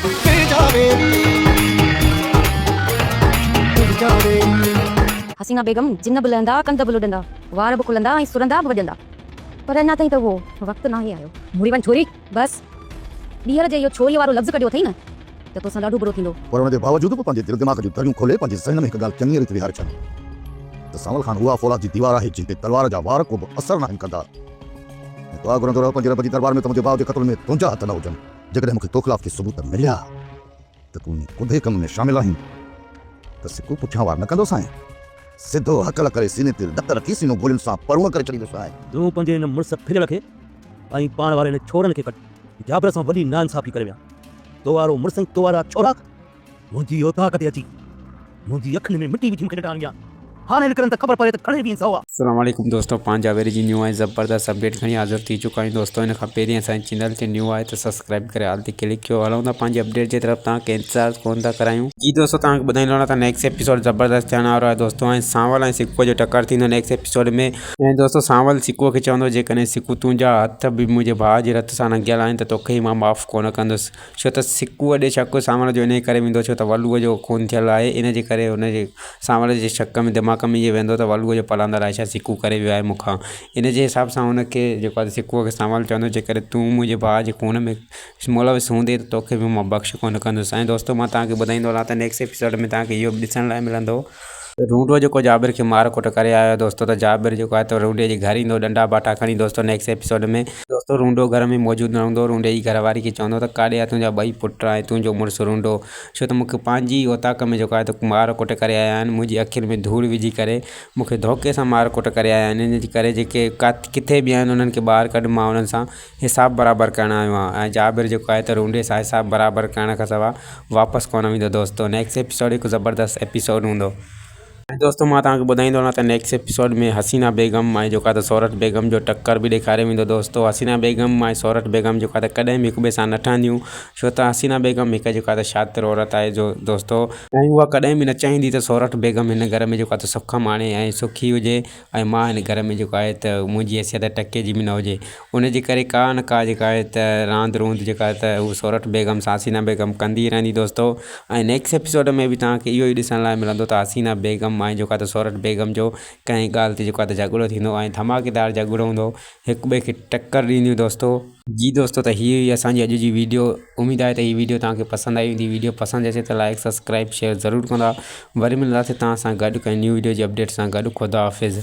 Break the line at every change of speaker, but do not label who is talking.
मिल जावे मिल जावे।
हसीना बेगम जिन बुलंदा कंद बुलंदा वार बुकुलंदा ऐं सुरंदा वजंदा पर अञा ताईं त उहो वक़्तु नाहे आयो। मुड़ी वञ छोरी, बस ॿीहर जे इहो छोरीअ वारो लफ़्ज़ कढियो अथई न त तोसां ॾाढो बुरो थींदो।
पर उनजे बावजूद बि पंहिंजे दिलि दिमाग़ जूं दरियूं खोले पंहिंजे ज़हन में हिकु ॻाल्हि चङी रीति विहारे छॾी त सांवल ख़ान उहा फ़ौलाद जी दीवार आहे जिते तलवार जा वार को बि असरु नाहिनि कंदा। दुआ घुरंदो रहो पंहिंजे रब जी दरबार में त मुंहिंजे भाउ जे क़त्ल में तुंहिंजा हथ न हुजनि। जेकॾहिं मूंखे तो ख़िलाफ़ के सबूत मिलिया त तूं कुंधे कम में शामिल आहीं त सिकू पुठियां वार न कंदो साईं, सिधो हकल करे सीने ते ॾत रखी सीनो गोलियुनि सां परूअ करे छॾींदुसि साईं।
तूं पंहिंजे हिन मुड़ुस फिरियल खे ऐं पाण वारे हिन छोरनि खे कट जाबर सां वॾी नाइंसाफ़ी करे विया। तो वारो मुड़ुस ऐं तो वारा छोरा मुंहिंजी औताक़ ते अची मुंहिंजी अखियुनि में मिटी विझी मूंखे ॾिठा वञा। हाणे निकिरनि त ख़बर पए त खणे बि सवा।
अस्सलाम वालेकुम दोस्तों, पांच जावेरी जी न्यू आहे ज़बरदस्त अपडेट खणी हाज़िर थी चुका आहियूं दोस्तों। इन खां पहिरीं असांजे चैनल ते न्यू आहे त सब्सक्राइब करे हाल ते क्लिक कयो। हलूं था पंहिंजे अपडेट जे तरफ़, तव्हांखे इंतज़ारु कोन था करायूं। जी दोस्तों, तव्हांखे ॿुधाईंदो आहे त नेक्स्ट एपिसोड ज़बरदस्त थियण वारो आहे दोस्तों। ऐं सांवल ऐं सिकूअ जो टकर थींदो नेक्स्ट एपिसोड में। ऐं दोस्तों सांवल सिकूअ खे चवंदो जेकॾहिं सिकू तुंहिंजा हथ बि मुंहिंजे भाउ जे रथ सां लॻियल आहिनि त तोखे ई मां माफ़ु कोन कंदुसि। छो त सिकूअ ॾे शक सांवल जो इन करे वेंदो छो त वलूअ जो खून थियल आहे। इन जे करे हुनजे सांवल जे शक में दिमाग़ में इहे वेंदो त वलूअ जो पलंदड़ आहे छा सिकू करे वियो आहे मूंखां। इन जे हिसाब सां हुनखे जेको आहे सिकूअ खे सांवल चवंदो जेकॾहिं तूं मुंहिंजे भाउ जे खून में मुलविस हूंदे त तोखे बि मां बख़्श कोन कंदुसि। ऐं दोस्तों मां तव्हांखे ॿुधाईंदो हलां त नेक्स्ट एपिसोड में तव्हांखे इहो बि ॾिसण लाइ मिलंदो रूंडो जेको जाबिर खे मार कुट करे आयो दोस्तों। त जाबिर जेको आहे त रूंडे जे घर ईंदो डंडा बाटा खणी दोस्तों। नेक्स्ट एपिसोड में दोस्तों रूंडो घर में मौजूदु न हूंदो। रूंडे जी घरवारी खे चवंदो त काॾे आहे तुंहिंजा ॿई पुट ऐं तुंहिंजो मुड़ुसु रूंडो, छो त मूंखे पंहिंजी औताक़ में जेको आहे त मार कुट करे आया आहिनि। मुंहिंजी अखियुनि में धूड़ विझी करे मूंखे धोखे सां मार कुट करे आया आहिनि। इन जे करे जेके किथे बि आहिनि उन्हनि खे ॿाहिरि कढ, मां उन्हनि सां हिसाबु बराबरि करणु आयो आहियां। ऐं जाबिर जेको आहे त रूंडे सां हिसाबु बराबरि करण खां सवाइ वापसि कोन वेंदो दोस्तों। नेक्स्ट एपिसोड हिकु ज़बरदस्त एपिसोड हूंदो। ऐं दोस्तों मां तव्हांखे ॿुधाईंदो आहियां त नेक्स्ट एपिसोड में हसीना बेगम ऐं जेको आहे त सोरठ बेगम जो टक्कर बि ॾेखारे वेंदो दोस्तों। हसीना बेगम ऐं सोरठ बेगम जेको आहे त कॾहिं बि हिक ॿिए सां न ठहंदियूं, छो त हसीना बेगम हिकु जेको आहे त शातिर औरत आहे जो दोस्तों। ऐं उहा कॾहिं बि न चाहींदी त सोरठ बेगम हिन घर में जेको आहे त सुख माणे ऐं सुखी हुजे ऐं मां हिन घर में जेको आहे त मुंहिंजी हैसियत टके जी बि न हुजे। उनजे करे का न का जेका आहे त रांदि रूंद जेका आहे त उहा सोरठ बेगम सां हसीना बेगम कंदी रहंदी दोस्तों। ऐं नेक्स्ट एपिसोड में बि तव्हांखे इहो ई ॾिसण लाइ मिलंदो त हसीना बेगम ऐं जेको आहे त सोरठ बेगम जो कंहिं ॻाल्हि ते जेको आहे त झगड़ो थींदो ऐं धमाकेदार झगड़ो हूंदो, हिक ॿिए खे टक्कर ॾींदियूं दोस्तों। जी दोस्तों, त हीअ हुई असांजी अॼु जी वीडियो। उमेदु आहे त हीअ वीडियो तव्हांखे पसंदि आई हूंदी। वीडियो पसंदि अचे त लाइक सब्सक्राइब शेयर ज़रूरु कंदा। वरी मिलंदासीं तव्हां सां गॾु कंहिं न्यू वीडियो जी अपडेट सां गॾु। ख़ुदा हाफ़िज़।